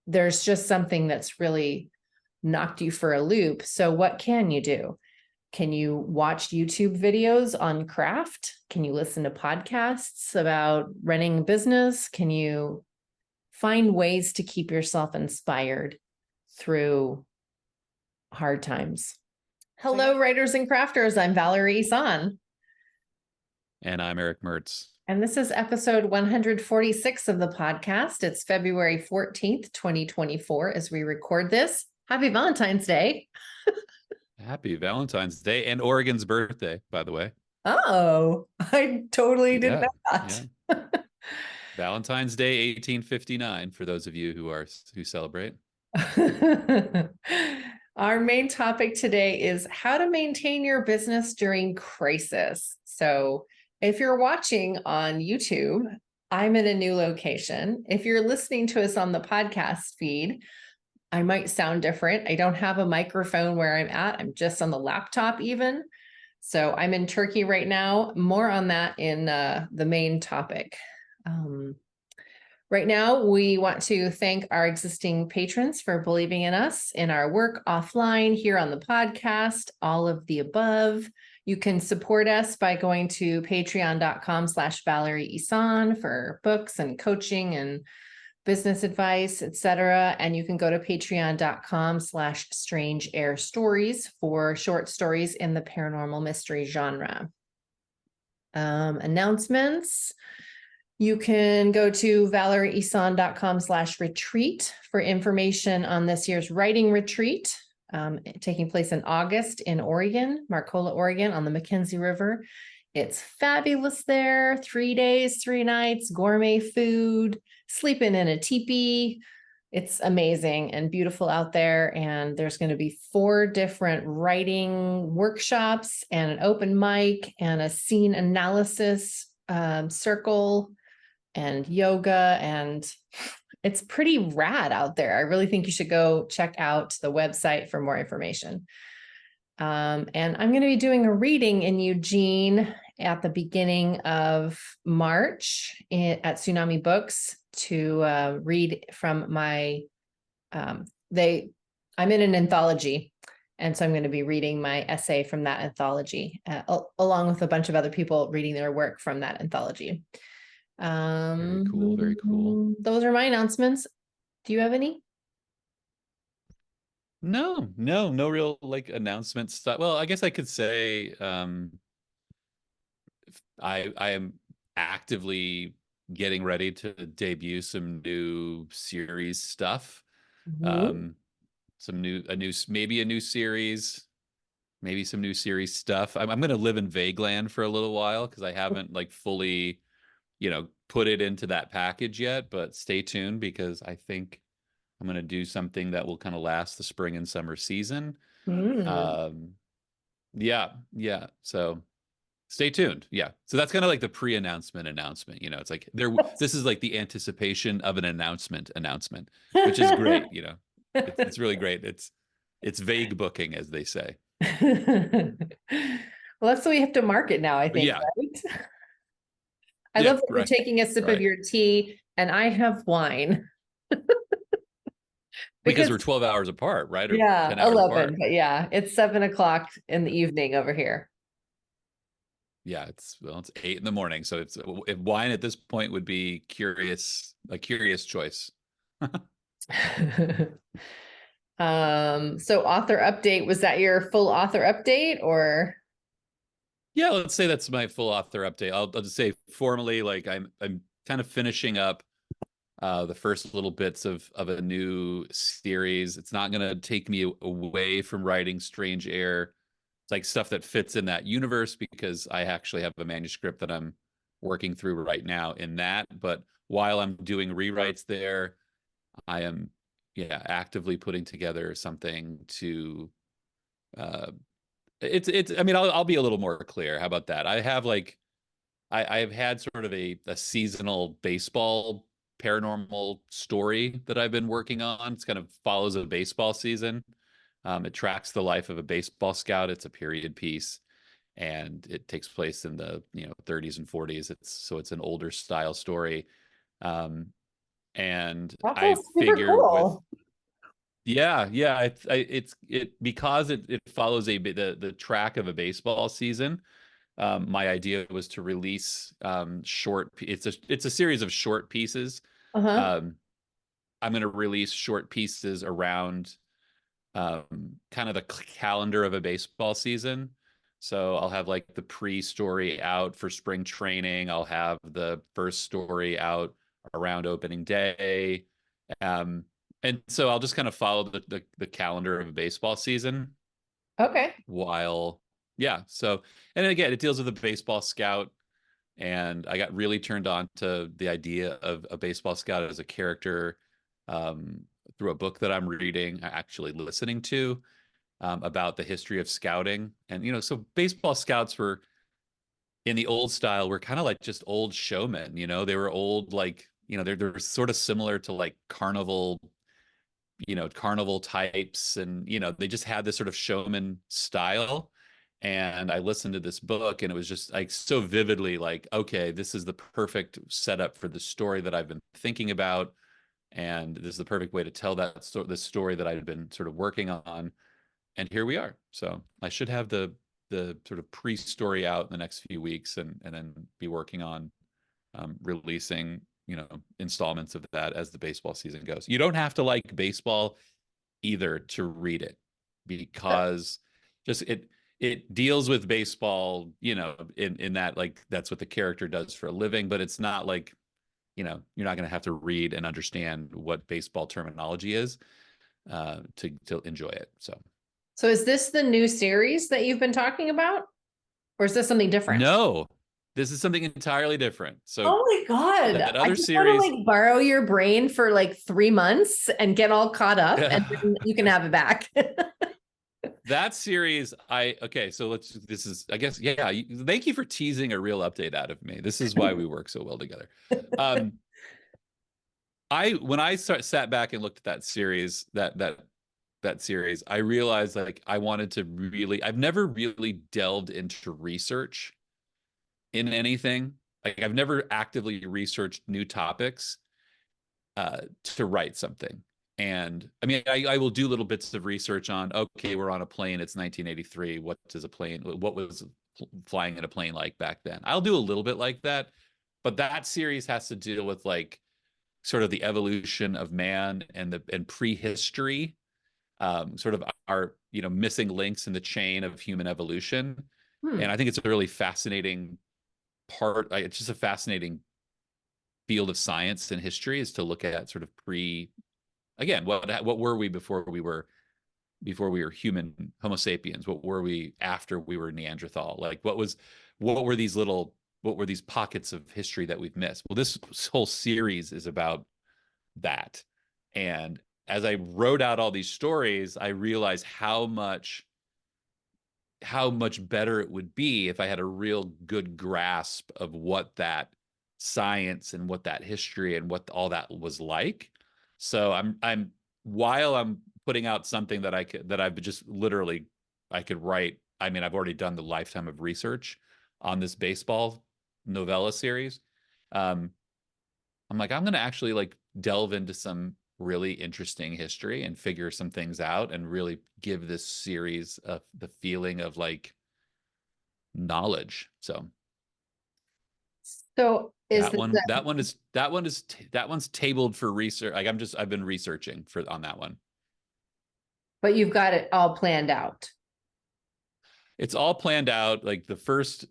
there's just something that's really knocked you for a loop. So what can you do? Can you watch YouTube videos on craft? Can you listen to podcasts about running a business? Can you find ways to keep yourself inspired through hard times? Hello, writers and crafters. I'm Valerie Ihsan. And I'm Erick Mertz. And this is episode 146 of the podcast. It's February 14th, 2024, as we record this. Happy Valentine's Day. Happy Valentine's Day and Oregon's birthday, by the way. Oh, I totally didn't know that. Yeah. Valentine's Day, 1859, for those of you who celebrate. Our main topic today is how to maintain your business during crisis. So if you're watching on YouTube, I'm in a new location. If you're listening to us on the podcast feed, I might sound different. I don't have a microphone where I'm at. I'm just on the laptop even. So I'm in Turkey right now. More on that in the main topic. Right now, we want to thank our existing patrons for believing in us, in our work offline, here on the podcast, all of the above. You can support us by going to patreon.com/Valerie Ihsan for books and coaching and business advice, etc. And you can go to patreon.com/Strange Air Stories for short stories in the paranormal mystery genre. Announcements. You can go to valerieihsan.com/retreat for information on this year's writing retreat, taking place in August in Oregon, Marcola, Oregon, on the Mackenzie River. It's fabulous there. 3 days, 3 nights, gourmet food, sleeping in a teepee. It's amazing and beautiful out there. And there's going to be 4 different writing workshops and an open mic and a scene analysis circle and yoga. And it's pretty rad out there. I really think you should go check out the website for more information. And I'm going to be doing a reading in Eugene at the beginning of March at Tsunami Books to read from my, I'm in an anthology. And so I'm going to be reading my essay from that anthology, along with a bunch of other people reading their work from that anthology. Very cool. Very cool. Those are my announcements. Do you have any? No real like announcement stuff. Well, I guess I could say I am actively getting ready to debut some new series stuff. Mm-hmm. Maybe a new series, maybe some new series stuff. I'm going to live in vague land for a little while because I haven't like fully, put it into that package yet, but stay tuned because I think I'm going to do something that will kind of last the spring and summer season. Mm. Yeah. So stay tuned. Yeah. So that's kind of like the pre-announcement announcement. It's like this is like the anticipation of an announcement, which is great. It's really great. It's vague booking, as they say. Well, that's the way you have to market now, I think, Yeah. right? I love that you're right, taking a sip of your tea and I have wine. because we're 12 hours apart, right? Or Yeah, 10 hours 11, apart. but yeah, it's 7 o'clock in the evening over here. Yeah, it's 8 in the morning. So if wine at this point would be a curious choice. So author update, was that your full author update or? Yeah, let's say that's my full author update. I'll just say formally, like I'm kind of finishing up the first little bits of a new series. It's not going to take me away from writing Strange Air. It's like stuff that fits in that universe because I actually have a manuscript that I'm working through right now in that. But while I'm doing rewrites there, I am actively putting together something to I mean, I'll be a little more clear. How about that? I have had sort of a seasonal baseball paranormal story that I've been working on. It's kind of follows a baseball season. It tracks the life of a baseball scout. It's a period piece, and it takes place in the 30s and 40s. It's an older style story, And That I sounds super figure with, cool. yeah, it because it follows the track of a baseball season. My idea was to release it's a series of short pieces. Uh-huh. Um, I'm going to release short pieces around kind of the calendar of a baseball season. So I'll have like the pre-story out for spring training. I'll have the first story out around opening day. Um, and so I'll just kind of follow the calendar of a baseball season Okay. while, yeah. So, and again, it deals with a baseball scout. And I got really turned on to the idea of a baseball scout as a character um, through a book that I'm reading, actually listening to about the history of scouting. And, so baseball scouts were in the old style, were kind of like just old showmen, they were old, like, they're sort of similar to like carnival types. And, they just had this sort of showman style. And I listened to this book and it was just like so vividly like, okay, this is the perfect setup for the story that I've been thinking about. And this is the perfect way to tell this story that I've been sort of working on. And here we are. So I should have the sort of pre-story out in the next few weeks and then be working on releasing, installments of that as the baseball season goes. You don't have to like baseball either to read it, because just it deals with baseball, in that, like, that's what the character does for a living, but it's not like, you're not going to have to read and understand what baseball terminology is to enjoy it. So is this the new series that you've been talking about? Or is this something different? No, this is something entirely different. So Oh my God. that I other just want to series, like borrow your brain for like 3 months and get all caught up and then you can have it back. that series, okay, so this is, I guess, yeah, thank you for teasing a real update out of me. This is why we work so well together. Um, when I sat back and looked at that series, that series, I realized like I wanted to really, I've never really delved into research in anything. Like I've never actively researched new topics to write something. And I mean, I will do little bits of research on, okay, we're on a plane. It's 1983. What was flying in a plane like back then? I'll do a little bit like that. But that series has to deal with like sort of the evolution of man and prehistory, sort of our, missing links in the chain of human evolution. Hmm. And I think it's a really fascinating part. It's just a fascinating field of science and history, is to look at sort of again, what were we before we were human Homo sapiens? What were we after we were Neanderthal? Like what were these pockets of history that we've missed? Well, this whole series is about that. And as I wrote out all these stories, I realized how much better it would be if I had a real good grasp of what that science and what that history and what all that was like. So I'm while I'm putting out something that I've just literally, I could write. I mean, I've already done the lifetime of research on this baseball novella series. Um, I'm like, I'm gonna actually like delve into some really interesting history and figure some things out and really give this series the feeling of like knowledge. So So is that this, one, that one's tabled for research. Like I've been researching on that one. but you've got it all planned out. It's all planned out. Like the first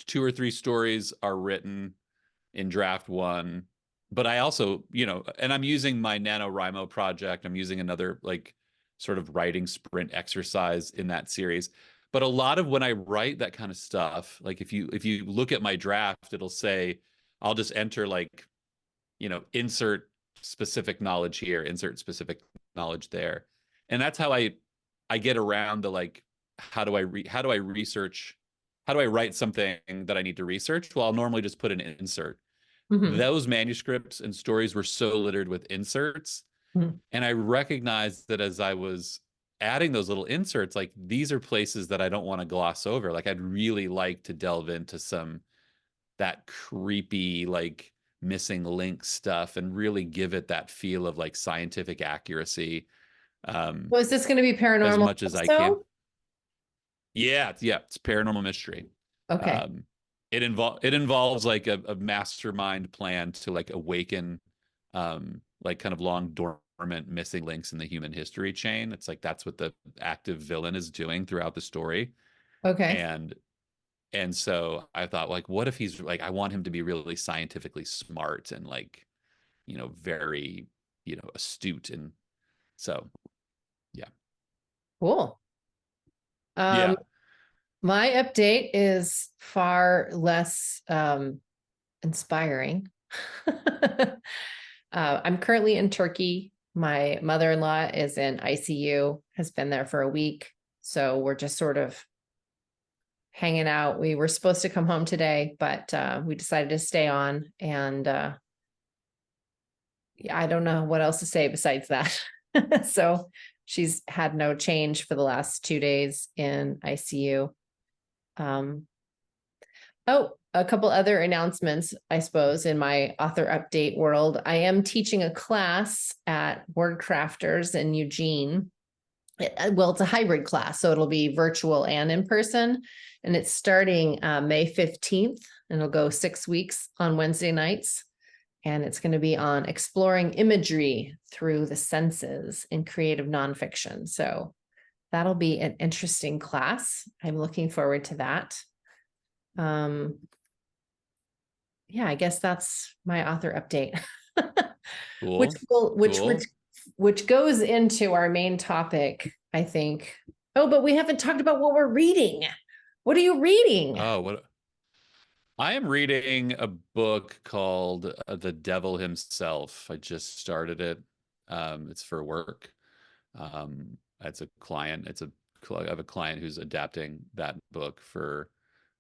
two or three stories are written in draft one. But I also, and I'm using my NaNoWriMo project. I'm using another like sort of writing sprint exercise in that series. But a lot of when I write that kind of stuff, like if you look at my draft, it'll say I'll just enter like, insert specific knowledge here, insert specific knowledge there. And that's how I get around the like, how do I research, how do I write something that I need to research? Well, I'll normally just put an insert. Mhm. Those manuscripts and stories were so littered with inserts. Mhm. And I recognized that as I was adding those little inserts, like these are places that I don't want to gloss over. Like I'd really like to delve into that creepy, like missing link stuff and really give it that feel of like scientific accuracy, Well, is this going to be as paranormal much as I can. also? Yeah, it's paranormal mystery. Okay. Um, it involves like a mastermind plan to like awaken like kind of long dormant missing links in the human history chain. It's like that's what the active villain is doing throughout the story. Okay. And so I thought, like, what if he's like, I want him to be really scientifically smart and like, very, astute. And so, yeah. Cool. Um, Yeah. my update is far less inspiring. I'm currently in Turkey. My mother-in-law is in ICU, has been there for a week. So we're just sort of hanging out. We were supposed to come home today, but we decided to stay on. And I don't know what else to say besides that. So she's had no change for the last 2 days in ICU. Oh, a couple other announcements, I suppose, in my author update world. I am teaching a class at Word Crafters in Eugene. Well, it's a hybrid class, so it'll be virtual and in person. And it's starting May 15th, and it'll go 6 weeks on Wednesday nights. And it's going to be on exploring imagery through the senses in creative nonfiction. So that'll be an interesting class. I'm looking forward to that. Yeah, I guess that's my author update. Which Cool. will Cool. which goes into our main topic, I think. Oh, but we haven't talked about what we're reading. What are you reading? Oh, what I am reading a book called The Devil Himself. I just started it. It's for work. It's a client. I have a client who's adapting that book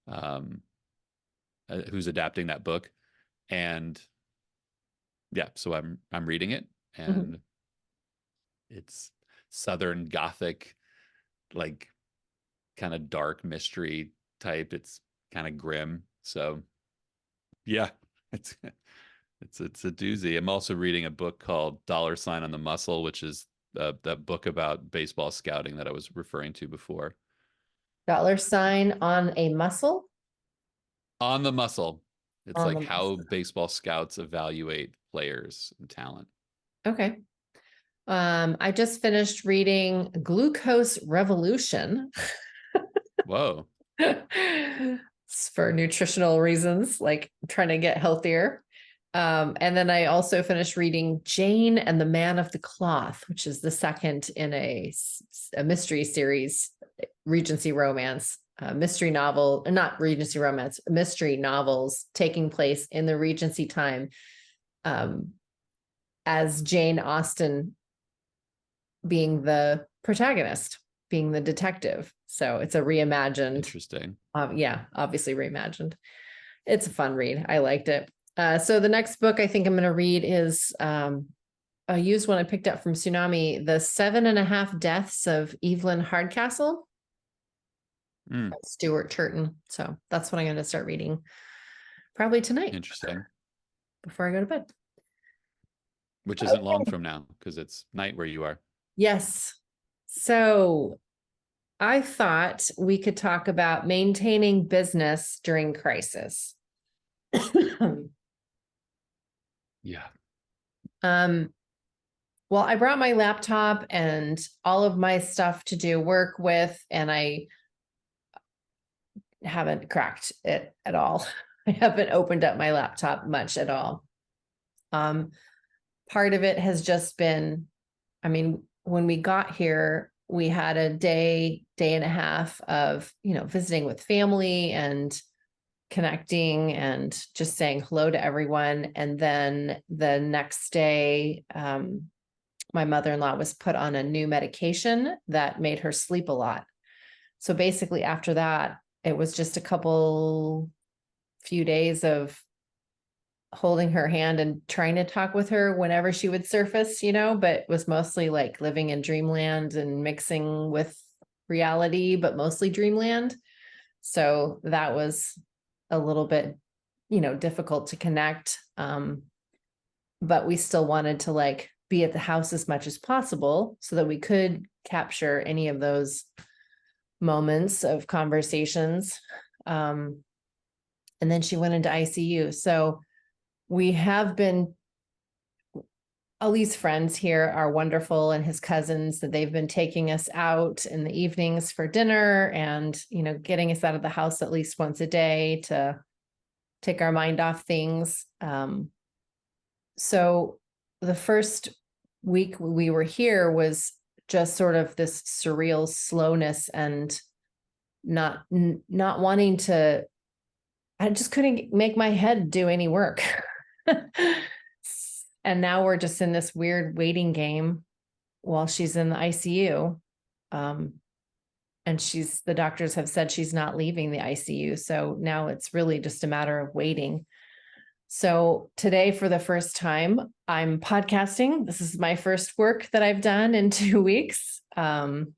um, who's adapting that book, and yeah, so I'm reading it, Mhm. and it's Southern Gothic, like kind of dark mystery type. It's kind of grim. So yeah, it's it's a doozy. I'm also reading a book called Dollar Sign on the Muscle, which is that book about baseball scouting that I was referring to before. Dollar sign on a muscle On the Muscle. It's on like the how muscle. baseball scouts evaluate players and talent. Okay. I just finished reading Glucose Revolution. Whoa. It's for nutritional reasons, like trying to get healthier. And then I also finished reading Jane and the Man of the Cloth, which is the second in a mystery series, Regency romance, mystery novel, not Regency romance, mystery novels taking place in the Regency time, um, as Jane Austen being the protagonist, being the detective. So it's a reimagined, Interesting. yeah, obviously reimagined. It's a fun read. I liked it. So the next book I think I'm going to read is a used one I picked up from Tsunami, The 7.5 Deaths of Evelyn Hardcastle, Mm, Stuart Turton. So that's what I'm going to start reading probably tonight interesting. before I go to bed. Which isn't long from now because it's night where you are. Yes. So I thought we could talk about maintaining business during crisis. Yeah. um, well, I brought my laptop and all of my stuff to do work with, and I haven't cracked it at all. I haven't opened up my laptop much at all. Um, Part of it has just been, I mean, when we got here, we had a day and a half of, visiting with family and connecting and just saying hello to everyone. And then the next day, my mother-in-law was put on a new medication that made her sleep a lot. So basically after that, it was just a few days of holding her hand and trying to talk with her whenever she would surface, but was mostly like living in dreamland and mixing with reality, but mostly dreamland. So that was a little bit difficult to connect. But we still wanted to like be at the house as much as possible so that we could capture any of those moments of conversations. And then she went into ICU. So we have been, Ali's friends here are wonderful, and his cousins, that they've been taking us out in the evenings for dinner and, getting us out of the house at least once a day to take our mind off things. So the first week we were here was just sort of this surreal slowness and not wanting to, I just couldn't make my head do any work. And now we're just in this weird waiting game while she's in the ICU. And the doctors have said she's not leaving the ICU. So now it's really just a matter of waiting. So today, for the first time, I'm podcasting. This is my first work that I've done in 2 weeks. And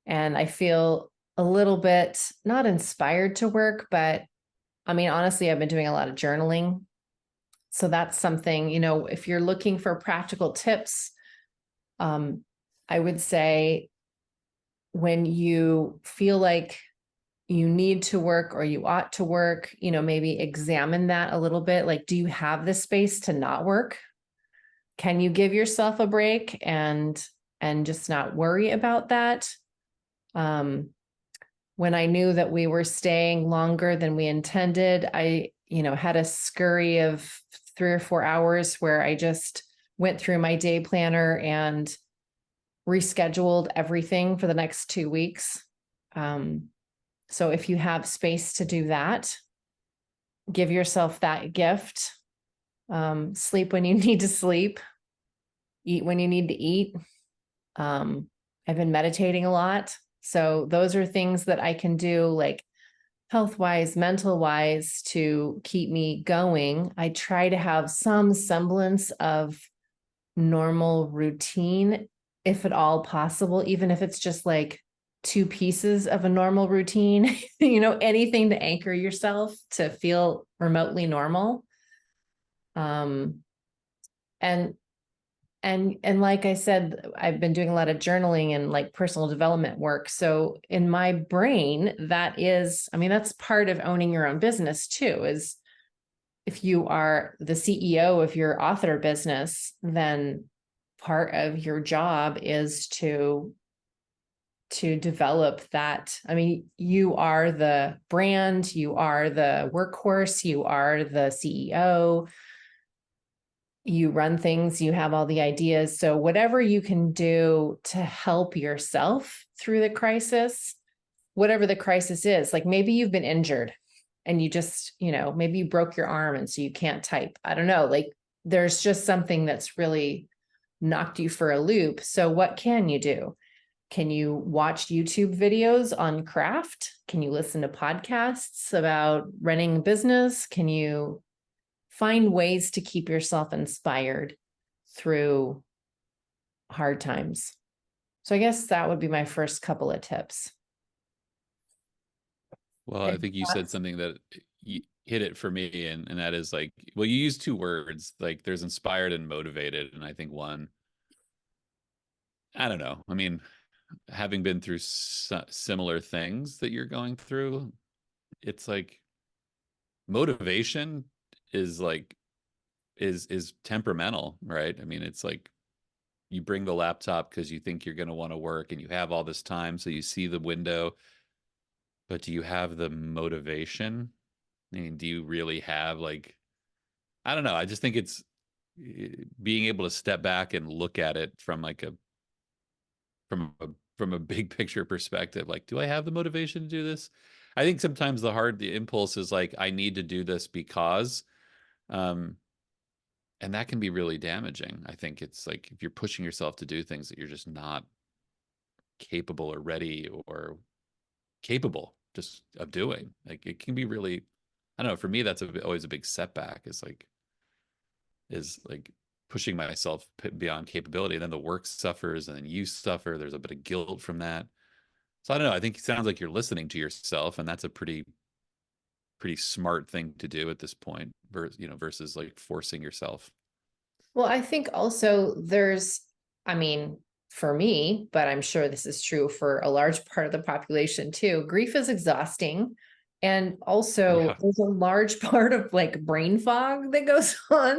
I feel a little bit not inspired to work, but I mean, honestly, I've been doing a lot of journaling. So that's something, if you're looking for practical tips, I would say when you feel like you need to work or you ought to work, maybe examine that a little bit. Like, do you have the space to not work? Can you give yourself a break and just not worry about that? When I knew that we were staying longer than we intended, I, had a scurry of 3 or 4 hours where I just went through my day planner and rescheduled everything for the next 2 weeks. So if you have space to do that, give yourself that gift. Sleep when you need to sleep, eat when you need to eat. I've been meditating a lot. So those are things that I can do, like health-wise, mental-wise, to keep me going. I try to have some semblance of normal routine, if at all possible, even if it's just like 2 pieces of a normal routine, anything to anchor yourself to feel remotely normal. And like I said, I've been doing a lot of journaling and like personal development work. So in my brain, that's part of owning your own business too, is if you are the CEO of your author business, then part of your job is to develop that. I mean, you are the brand, you are the workhorse, you are the CEO, you run things, you have all the ideas. So whatever you can do to help yourself through the crisis, whatever the crisis is, like maybe you've been injured and you just, maybe you broke your arm and so you can't type. I don't know, like there's just something that's really knocked you for a loop. So what can you do? Can you watch YouTube videos on craft? Can you listen to podcasts about running a business? Can you find ways to keep yourself inspired through hard times? So I guess that would be my first couple of tips. Well, I think you said something that hit it for me, and that is like, well, you use 2 words, like there's inspired and motivated, and I think one, I don't know. I mean, having been through similar things that you're going through, it's like motivation is like is temperamental, right? I mean, it's like you bring the laptop because you think you're going to want to work and you have all this time, so you see the window, but do you have the motivation? I mean, do you really have like, I don't know. I just think it's being able to step back and look at it from like from a big picture perspective. Like, do I have the motivation to do this? I think sometimes the impulse is like, I need to do this because, and that can be really damaging. I think it's like if you're pushing yourself to do things that you're just not capable or ready or capable just of doing, like it can be really, I don't know. For me, that's always a big setback. Is like pushing myself beyond capability, and then the work suffers, and then you suffer. There's a bit of guilt from that. So I don't know. I think it sounds like you're listening to yourself, and that's a pretty pretty smart thing to do at this point, versus like forcing yourself. Well, I think also I mean, for me, but I'm sure this is true for a large part of the population too, grief is exhausting. And also, Yeah. there's a large part of like brain fog that goes on.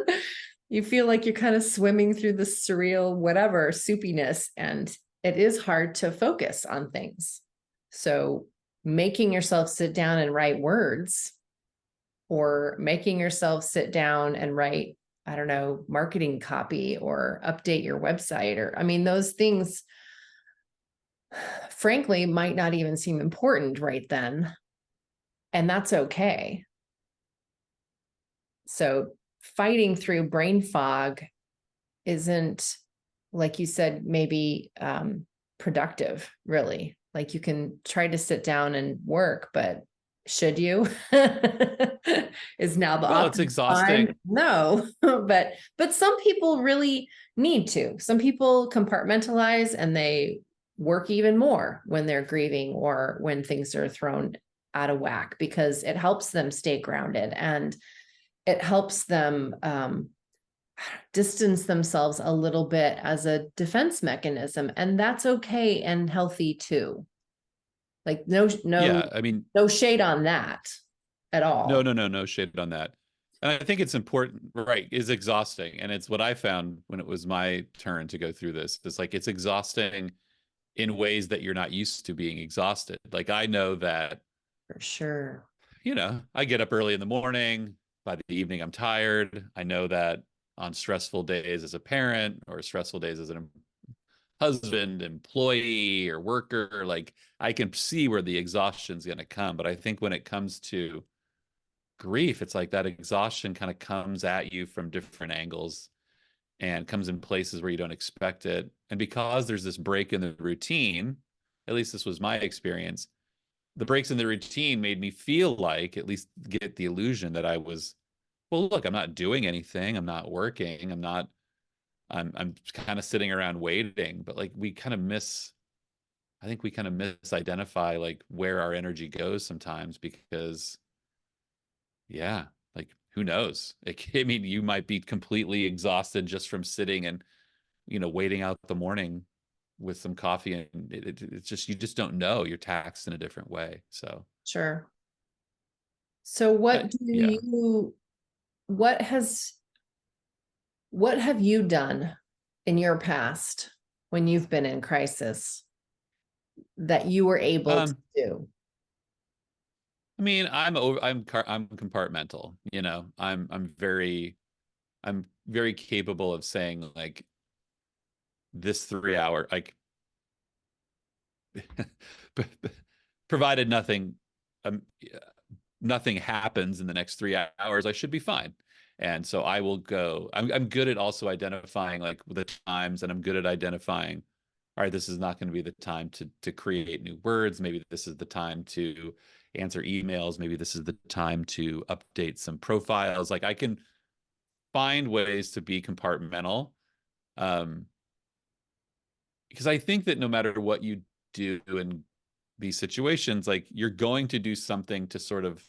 You feel like you're kind of swimming through the surreal, whatever, soupiness, and it is hard to focus on things. So, making yourself sit down and write words, or making yourself sit down and write, I don't know, marketing copy or update your website, or, I mean, those things, frankly, might not even seem important right then. And that's okay. So, fighting through brain fog isn't, like you said, maybe productive, really. Like, you can try to sit down and work, but should you? Is now the Well, it's option time? exhausting. No. But some people really need to. Some people compartmentalize and they work even more when they're grieving or when things are thrown out of whack, because it helps them stay grounded, and it helps them distance themselves a little bit as a defense mechanism, and that's okay and healthy too. Like, Yeah, I mean, no shade on that at no, all. no, no, no shade on that. And I think it's important, right? Is exhausting. And it's what I found when it was my turn to go through this. It's like it's exhausting in ways that you're not used to being exhausted. Like I know that, For sure. I get up early in the morning. By the evening, I'm tired. I know that on stressful days as a parent or stressful days as an husband, employee, or worker, like I can see where the exhaustion's going to come. But I think when it comes to grief, it's like that exhaustion kind of comes at you from different angles and comes in places where you don't expect it. And because there's this break in the routine, at least this was my experience, the breaks in the routine made me feel like, at least get the illusion that I was, well, look, I'm not doing anything. I'm not working. I'm kind of sitting around waiting. But like I think we kind of misidentify like where our energy goes sometimes because yeah, like who knows? Like, I mean, you might be completely exhausted just from sitting and, waiting out the morning with some coffee, and it's just, you just don't know. You're taxed in a different way. So, Sure. So yeah. what has, what have you done in your past when you've been in crisis that you were able to Um, do? I mean, I'm compartmental, I'm very capable of saying like this 3 hour, like provided um, nothing happens in the next 3 hours, I should be fine. And so I will go. I'm good at also identifying like the times, and I'm good at identifying, all right, this is not going to be the time to create new words. Maybe this is the time to answer emails. Maybe this is the time to update some profiles. Like I can find ways to be compartmental. Um, because I think that no matter what you do in these situations, like you're going to do something to sort of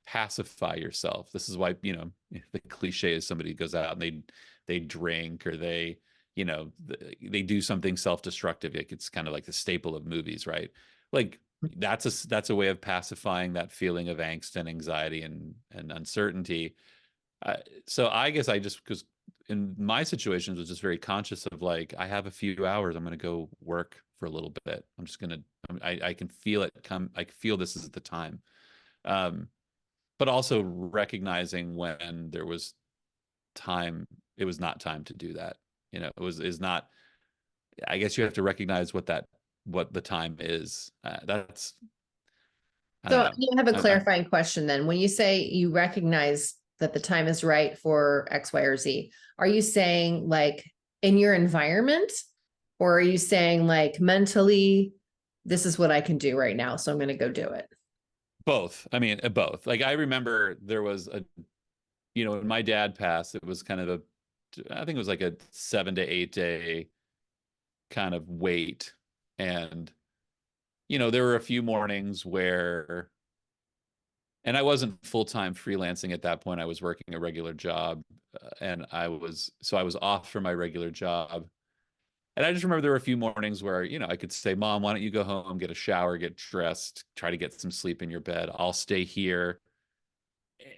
pacify yourself. This is why, the cliche is somebody goes out and they drink, or they do something self-destructive. Like it's kind of like the staple of movies, right? Like that's a way of pacifying that feeling of angst and anxiety and uncertainty. So I guess I just, because in my situations was just very conscious of like I have a few hours, I'm going to go work for a little bit. I'm just going to, I can feel it come. I can feel this is the time. Um, but also recognizing when there was time, it was not time to do that. It was is not. I guess you have to recognize what the time is. That's I don't So know. you have a I'm clarifying question then. When you say you recognize that the time is right for X, Y, or Z, are you saying like in your environment, or are you saying like mentally, this is what I can do right now, so I'm going to go do it? both. I mean, both. Like I remember there was when my dad passed, it was kind of I think it was like a 7 to 8 day kind of wait. And, there were a few mornings where and I wasn't full-time freelancing at that point. I was working a regular job, and I was off from my regular job. And I just remember there were a few mornings where, I could say, Mom, why don't you go home, get a shower, get dressed, try to get some sleep in your bed. I'll stay here.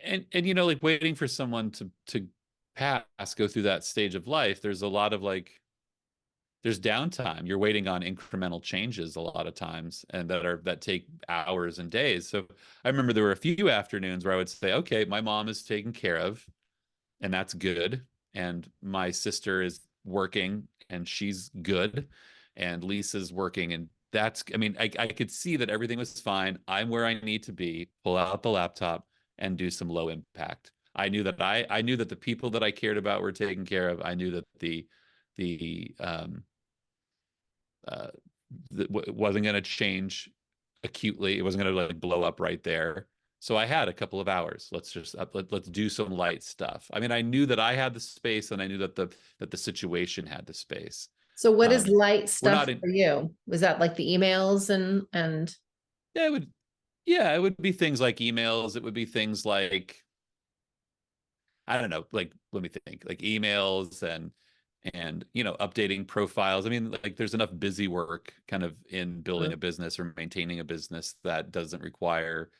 And like waiting for someone to pass, go through that stage of life, there's a lot of like there's downtime. You're waiting on incremental changes a lot of times, and that take hours and days. So I remember there were a few afternoons where I would say, okay, my mom is taken care of, and that's good. And my sister is working and she's good. And Lisa's working, and I mean, I could see that everything was fine. I'm where I need to be, pull out the laptop and do some low impact. I knew that the people that I cared about were taken care of. I knew that the uh, wasn't going to change acutely. It wasn't going to like blow up right there. So I had a couple of hours. Let's do some light stuff. I mean, I knew that I had the space, and I knew that the situation had the space. So what is light We're stuff not in. for you? Was that like the emails and Yeah, it would. Yeah, it would be things like emails. It would be things like, I don't know, like, let me think, like emails and updating profiles. I mean, like there's enough busy work kind of in building a business or maintaining a business that doesn't require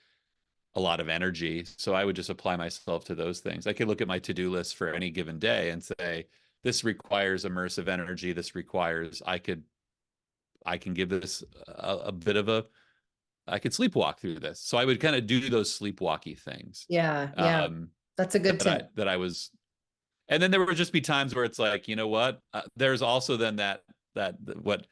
a lot of energy. So I would just apply myself to those things. I could look at my to-do list for any given day and say, this requires immersive energy. This requires I can give this a bit of a I could sleepwalk through this. So I would kind of do those sleepwalky things. yeah, that's a good tip. That I was, and then there would just be times where it's like, you know what? There's also then that what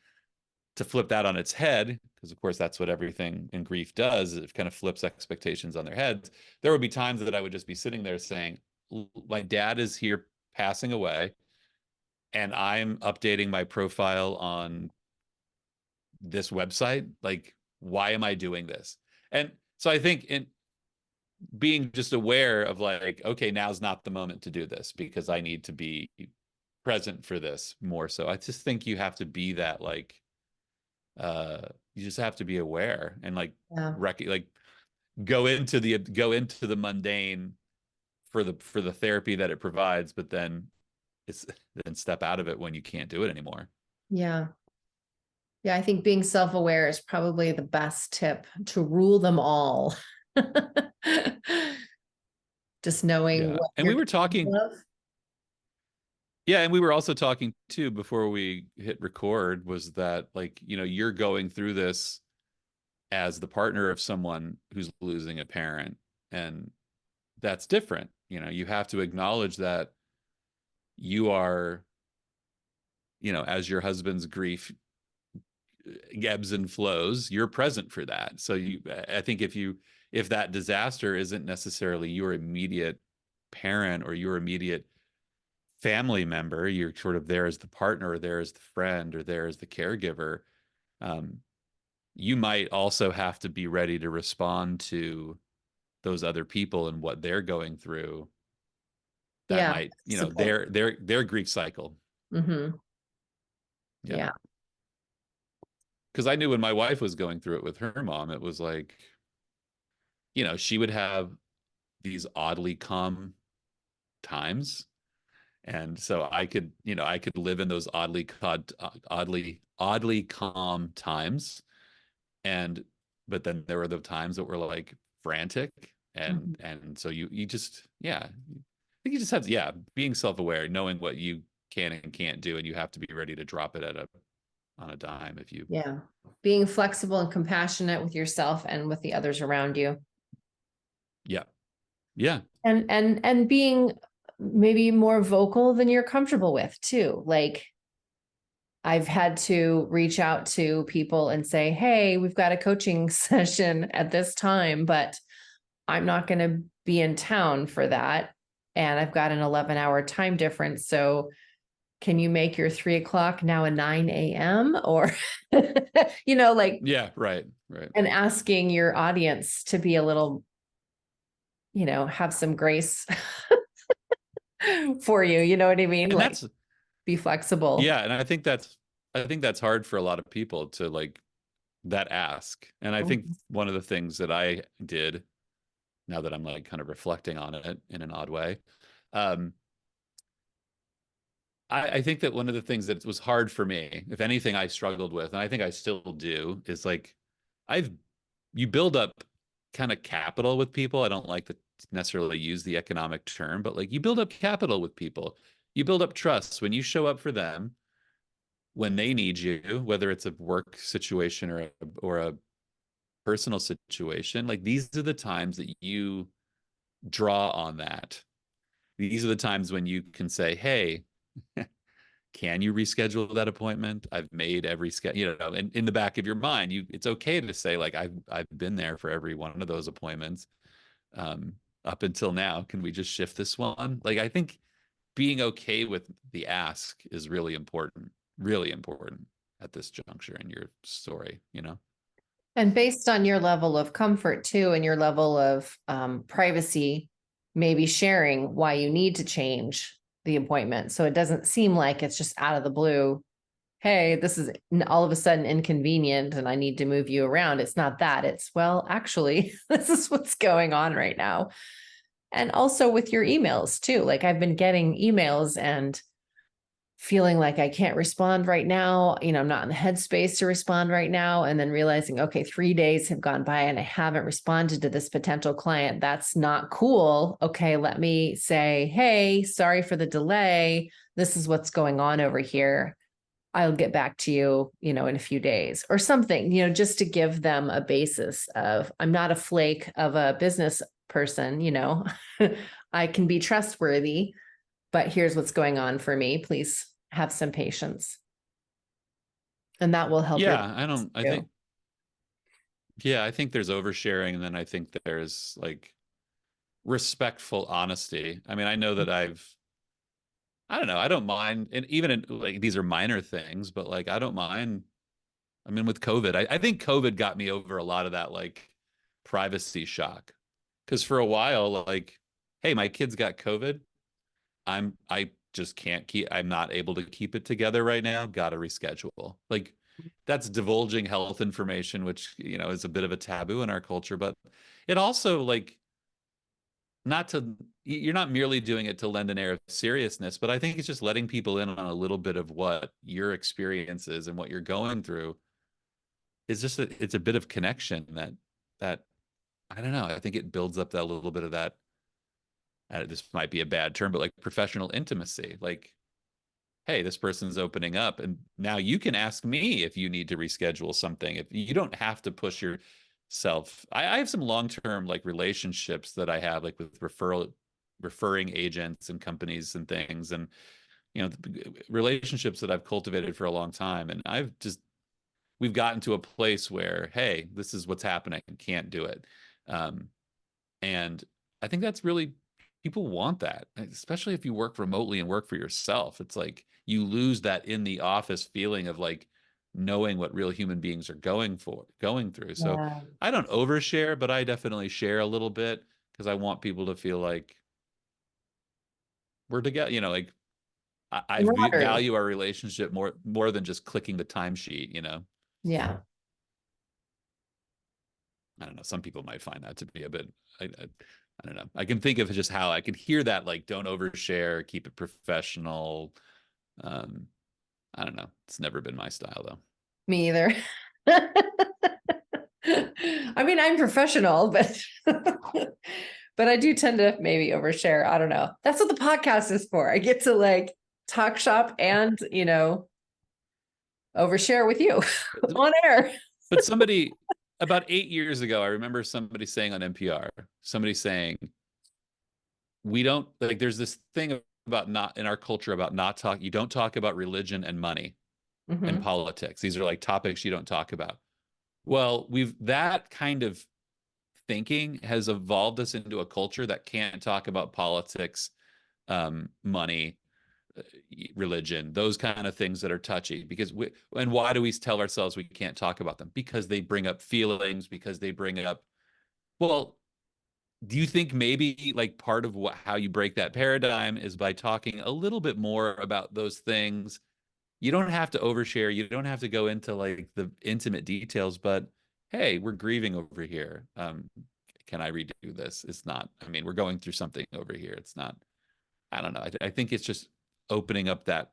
to flip that on its head, because of course that's what everything in grief does. It kind of flips expectations on their heads. There would be times that I would just be sitting there saying, my dad is here passing away, and I'm updating my profile on this website. Like, why am I doing this? And so I think in being just aware of like, okay, now's not the moment to do this because I need to be present for this more. So I just think you have to be that like, you just have to be aware and like Yeah. like go into the mundane for the therapy that it provides, but then then step out of it when you can't do it anymore. Yeah. Yeah, I think being self-aware is probably the best tip to rule them all. Just knowing Yeah. what And you're we were capable talking, of. yeah, and we were also talking too before we hit record, was that like, you're going through this as the partner of someone who's losing a parent, and that's different. You have to acknowledge that you are, as your husband's grief ebbs and flows, you're present for that. So I think if that disaster isn't necessarily your immediate parent or your immediate family member, you're sort of there as the partner, or there as the friend, or there as the caregiver. um, you might also have to be ready to respond to those other people and what they're going through. That Yeah, might, support. their grief cycle. Mm-hmm. Yeah. Yeah. Because I knew when my wife was going through it with her mom, it was like, she would have these oddly calm times. And so I could live in those oddly calm times. And, but then there were the times that were like frantic. Mhm. And so you just, yeah, I think you just have to, yeah, being self-aware, knowing what you can and can't do. And you have to be ready to drop it on a dime if you, Yeah. Being flexible and compassionate with yourself and with the others around you. yeah. Yeah. And being maybe more vocal than you're comfortable with too. Like I've had to reach out to people and say, hey, we've got a coaching session at this time, but I'm not going to be in town for that. And I've got an 11-hour time difference. So can you make your 3 o'clock now a 9 a.m. or, like, Yeah. Right. Right. and asking your audience to be a little, have some grace for you. You know what I mean? And Like that's, be flexible. yeah. And I think that's hard for a lot of people to like that ask. And I think Mhm. one of the things that I did now that I'm like kind of reflecting on it in an odd way. Um, I think that one of the things that was hard for me, if anything, I struggled with, and I think I still do, is like I've you build up kind of capital with people. I don't like to necessarily use the economic term, but like you build up capital with people. You build up trust when you show up for them when they need you, whether it's a work situation or a personal situation. Like these are the times that you draw on that. These are the times when you can say, "Hey, can you reschedule that appointment? I've made every schedule, you know, and in the back of your mind, it's okay to say like I've been there for every one of those appointments um, up until now. Can we just shift this one? Like I think being okay with the ask is really important at this juncture in your story, you know? And based on your level of comfort too, and your level of privacy, maybe sharing why you need to change the appointment. So it doesn't seem like it's just out of the blue. Hey, this is all of a sudden inconvenient and I need to move you around. It's not that. It's, well, actually, this is what's going on right now. And also with your emails too. Like I've been getting emails and feeling like I can't respond right now. You know, I'm not in the headspace to respond right now. And then realizing, okay, 3 days have gone by and I haven't responded to this potential client. That's not cool. Okay, let me say, hey, sorry for the delay. This is what's going on over here. I'll get back to you, you know, in a few days or something, you know, just to give them a basis of I'm not a flake of a business person, you know, I can be trustworthy, but here's what's going on for me. Please have some patience. And that will help your Yeah, I business don't, I too. think, yeah, I think there's oversharing. And then I think there's like respectful honesty. I mean, I know that I don't know, I don't mind. And even in like, these are minor things, but like, I don't mind. I mean, with COVID, I think COVID got me over a lot of that like privacy shock. Because for a while, like, hey, my kids got COVID. I just can't keep, I'm not able to keep it together right now. Got to reschedule. Like that's divulging health information, which, you know, is a bit of a taboo in our culture, but it also like not to, you're not merely doing it to lend an air of seriousness, but I think it's just letting people in on a little bit of what your experience is and what you're going through. It's just it's a bit of connection that I don't know. I think it builds up that little bit of that. This might be a bad term, but like professional intimacy. Like, hey, this person's opening up, and now you can ask me if you need to reschedule something. If you don't have to push yourself. I have some long-term like relationships that I have like with referring agents and companies and things, and you know, relationships that I've cultivated for a long time, and we've gotten to a place where, hey, this is what's happening. Can't do it. Um, and I think that's really, people want that, especially if you work remotely and work for yourself. It's like you lose that in the office feeling of like knowing what real human beings are going through. So Yeah. I don't overshare, but I definitely share a little bit because I want people to feel like we're together, you know, like Camaraderie. value our relationship more than just clicking the timesheet, you know. Yeah. I don't know. Some people might find that to be a bit. I don't know. I can think of just how I can hear that. Like, don't overshare. Keep it professional. Um, I don't know. It's never been my style though. Me either. I mean, I'm professional, but but I do tend to maybe overshare. I don't know. That's what the podcast is for. I get to like talk shop and, you know, overshare with you on air. But somebody about 8 years ago, I remember somebody saying on NPR, somebody saying, we don't like, there's this thing about not in our culture about not talk. You don't talk about religion and money and Mhm. politics. These are like topics you don't talk about. Well, that kind of thinking has evolved us into a culture that can't talk about politics, money, uh, religion, those kind of things that are touchy. And why do we tell ourselves we can't talk about them? Because they bring up feelings, because they bring up, well, do you think maybe like part of how you break that paradigm is by talking a little bit more about those things? You don't have to overshare. You don't have to go into like the intimate details, but hey, we're grieving over here. can I redo this? It's not, I mean, we're going through something over here. It's not, I don't know. I think it's just opening up that,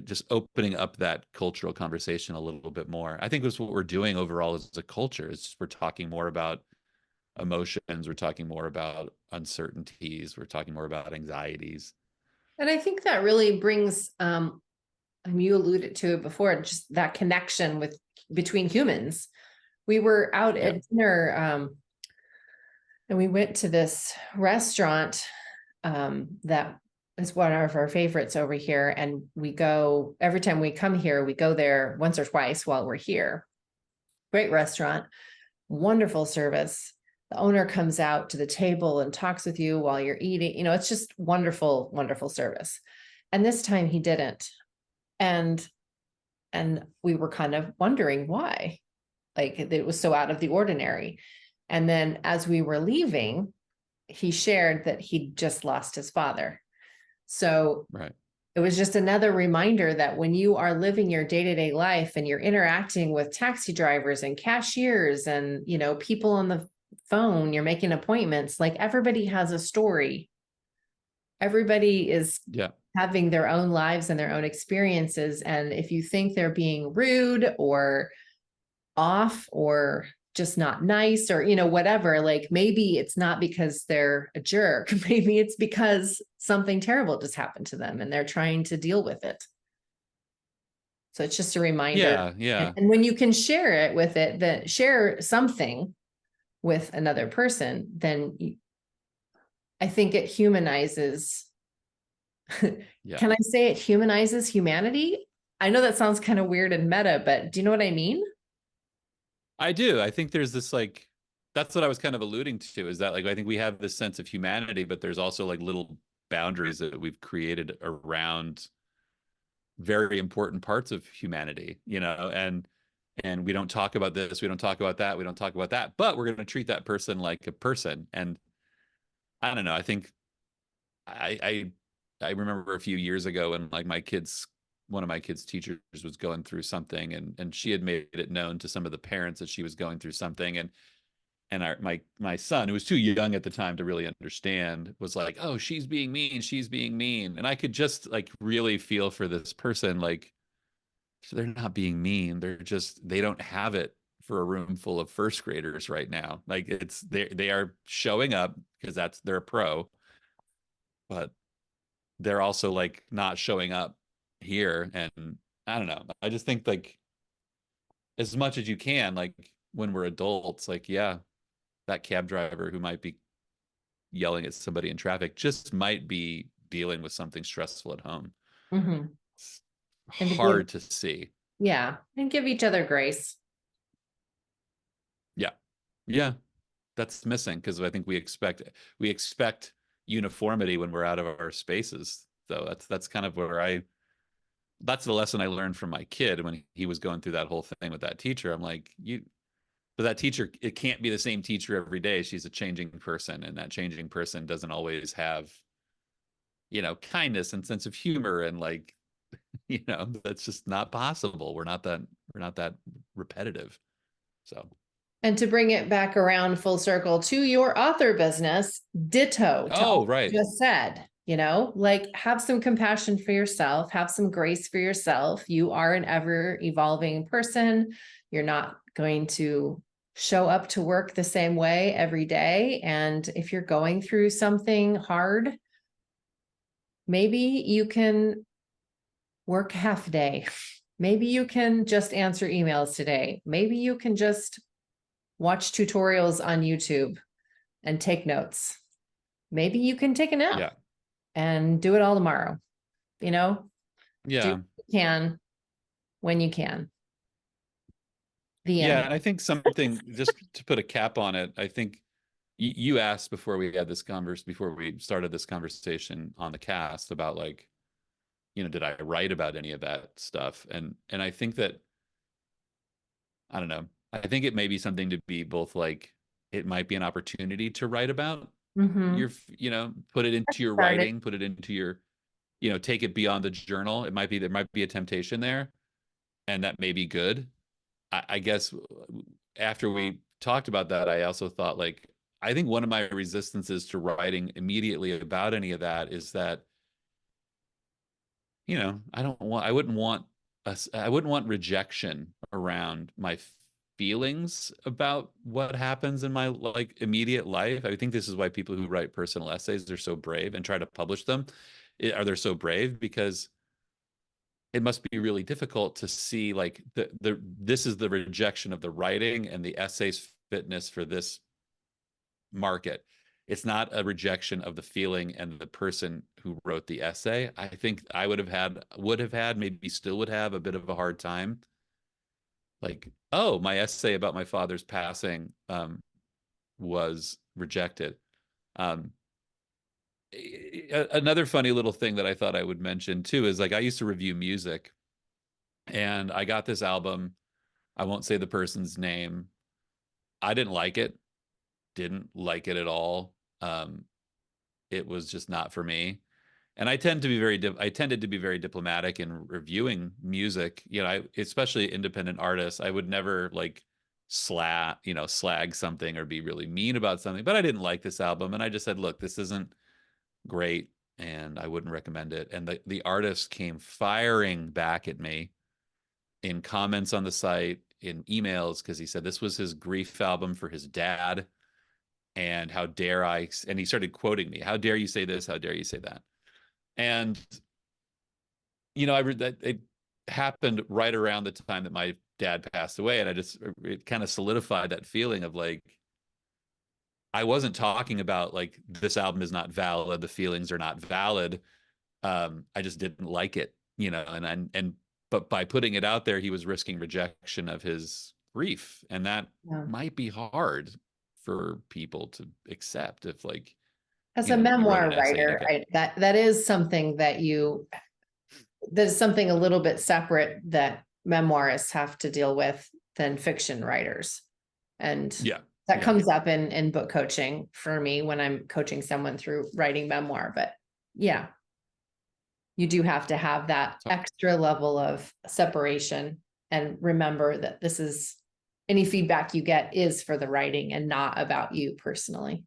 just opening up that cultural conversation a little bit more. I think that's what we're doing overall as a culture. Is we're talking more about emotions. We're talking more about uncertainties. We're talking more about anxieties. And I think that really brings, and you alluded to it before, just that connection with between humans. We were out Yeah. at dinner, and we went to this restaurant that is one of our favorites over here. And we go every time we come here, we go there once or twice while we're here. Great restaurant, wonderful service. The owner comes out to the table and talks with you while you're eating. You know, it's just wonderful, wonderful service. And this time he didn't. And we were kind of wondering why, like it was so out of the ordinary. And then as we were leaving, he shared that he'd just lost his father. So Right. it was just another reminder that when you are living your day-to-day life and you're interacting with taxi drivers and cashiers and, you know, people on the phone, you're making appointments, like everybody has a story. Everybody is Yeah. having their own lives and their own experiences. And if you think they're being rude or off or just not nice or, you know, whatever, like maybe it's not because they're a jerk. Maybe it's because something terrible just happened to them and they're trying to deal with it. So it's just a reminder. Yeah. Yeah. And when you can share it with it, that share something with another person, then I think it humanizes. Yeah. Can I say it humanizes humanity? I know that sounds kind of weird and meta, but do you know what I mean? I do. I think there's this like, that's what I was kind of alluding to, is that like I think we have this sense of humanity, but there's also like little boundaries that we've created around very important parts of humanity, you know, and we don't talk about this, we don't talk about that, we don't talk about that, but we're going to treat that person like a person. And I don't know, I think I remember a few years ago when like one of my kids' teachers was going through something, and she had made it known to some of the parents that she was going through something, and my son, who was too young at the time to really understand, was like, oh, she's being mean, she's being mean. And I could just like really feel for this person, like they're not being mean, they don't have it for a room full of first graders right now. Like they are showing up because they're a pro, but they're also like not showing up here. And I don't know, I just think like as much as you can, like when we're adults, like yeah, that cab driver who might be yelling at somebody in traffic just might be dealing with something stressful at home. Mm-hmm. It's And to give, hard to see. yeah, and give each other grace. Yeah. Yeah. That's missing because I think we expect uniformity when we're out of our spaces. So that's kind of where that's the lesson I learned from my kid when he was going through that whole thing with that teacher. I'm like, but that teacher, it can't be the same teacher every day. She's a changing person, and that changing person doesn't always have, you know, kindness and sense of humor, and like, you know, that's just not possible. We're not that repetitive. So And to bring it back around full circle to your author business, ditto to oh all right. you just said, you know, like have some compassion for yourself, have some grace for yourself. You are an ever evolving person. You're not going to show up to work the same way every day. And if you're going through something hard, maybe you can work half a day. Maybe you can just answer emails today. Maybe you can just watch tutorials on YouTube and take notes. Maybe you can take a nap Yeah. and do it all tomorrow. You know, do Yeah. what you can when you can. The Yeah, end. and I think something, just to put a cap on it, I think you asked before we started this conversation on the cast about like, you know, did I write about any of that stuff? And I think that, I don't know, I think it may be something to be both like, it might be an opportunity to write about Mm-hmm. you know, put it into your Started. writing, put it into your, you know, take it beyond the journal. There might be a temptation there, and that may be good. I guess after we talked about that, I also thought, like, I think one of my resistances to writing immediately about any of that is that, I wouldn't want rejection around my feelings about what happens in my like immediate life. I think this is why people who write personal essays are so brave and try to publish them. Are they so brave? Because it must be really difficult to see like this is the rejection of the writing and the essay's fitness for this market. It's not a rejection of the feeling and the person who wrote the essay. I think I would have had, maybe still would have a bit of a hard time. Like, oh, my essay about my father's passing was rejected. Um, Another funny little thing that I thought I would mention too is like I used to review music, and I got this album. I won't say the person's name. I didn't like it. Didn't like it at all. It was just not for me. And I tended to be very diplomatic in reviewing music. Especially independent artists. I would never like slag something or be really mean about something. But I didn't like this album, and I just said, look, this isn't great, and I wouldn't recommend it. And the artist came firing back at me in comments on the site, in emails, because he said this was his grief album for his dad. And how dare I? And he started quoting me. How dare you say this? How dare you say that? And I read that it happened right around the time that my dad passed away, and it kind of solidified that feeling of like I wasn't talking about like this album is not valid, the feelings are not valid. I just didn't like it, but by putting it out there, he was risking rejection of his grief, and that might be hard for people to accept if like as a memoir writer, that is something that there's something a little bit separate that memoirists have to deal with than fiction writers. And that comes up in book coaching for me when I'm coaching someone through writing memoir. But yeah, you do have to have that extra level of separation and remember that any feedback you get is for the writing and not about you personally.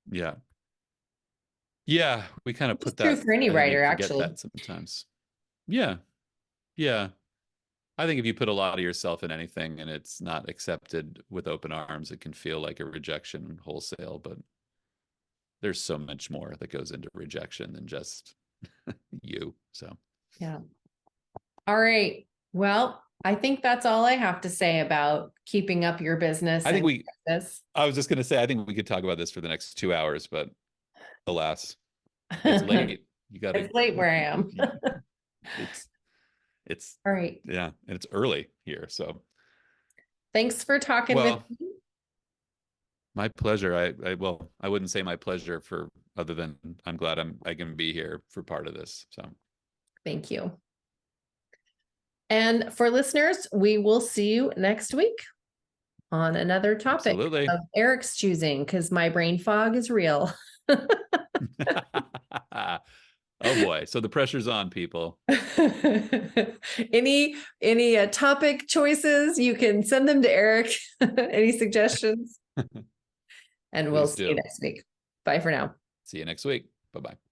Yeah. Yeah, we kind of put that. True for any writer, actually. That sometimes. Yeah. Yeah. I think if you put a lot of yourself in anything and it's not accepted with open arms, it can feel like a rejection wholesale, but there's so much more that goes into rejection than just you. So, yeah. All right. Well, I think that's all I have to say about keeping up your business. I was just going to say, I think we could talk about this for the next 2 hours, but alas, it's late. It's late where I am. It's all right. Yeah. And it's early here. So thanks for talking with me. My pleasure. I wouldn't say my pleasure other than I'm glad I can be here for part of this. So thank you. And for listeners, we will see you next week on another topic of Erick's choosing, because my brain fog is real. Oh boy. So the pressure's on, people. Any topic choices, you can send them to Erick. Any suggestions? And we'll see you next week. Bye for now. See you next week. Bye-bye.